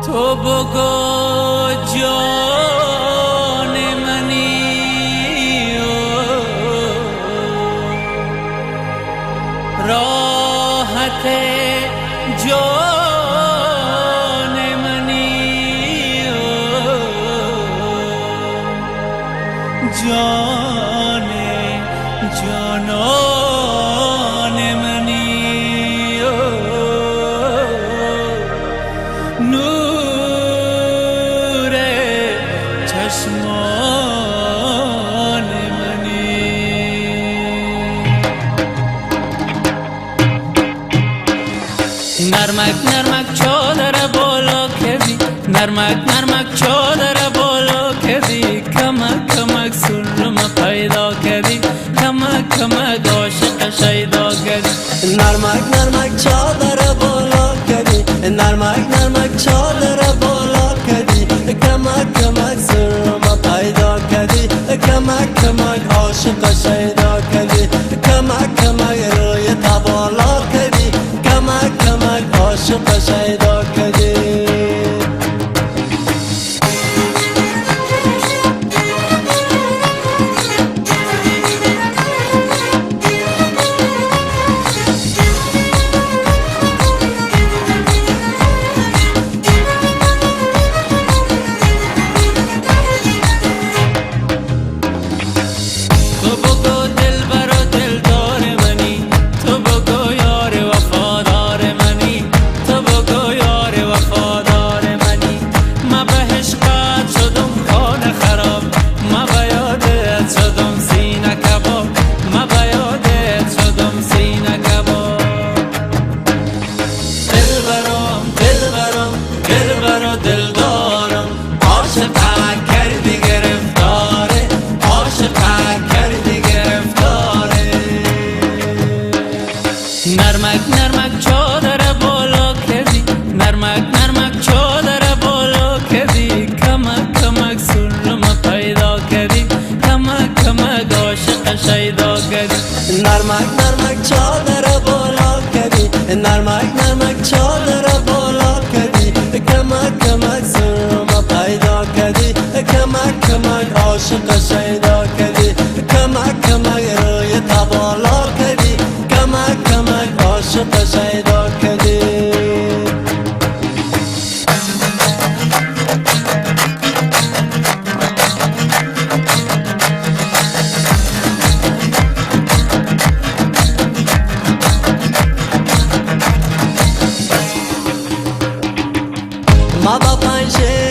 تو بگو جان منی راحت جان منی جان جانان منی نور چشمان منی نرمک نرمک چادر بالا کردی نرمک نرمک چادر بالا کردی کمک کمک سرم پیدا کردی کمک کمک عاشق شیدا کردی نرمک نرمک چادر بالا کردی نرمک نرمک چادر بالا کردی کمک کمک سرم پیدا کردی کمک کمک عاشق شیدا کردی کمک کمک روی تبالا کردی کمک کمک عاشق شیدا کردی نرمک نرمک چادر بالا کردی نرمک نرمک چادر بالا کردی کمک کمک سرم پیدا کردی کمک کمک عاشق شیدا کردی نرمک نرمک چادر بالا کردی نرمک نرمک چادر بالا کردی کمک کمک سرم پیدا کردی کمک کمک عاشق شیدا کردی کمک کمک روی تبالا کردی کمک کمک عاشق شیدا کردی ما با پنجه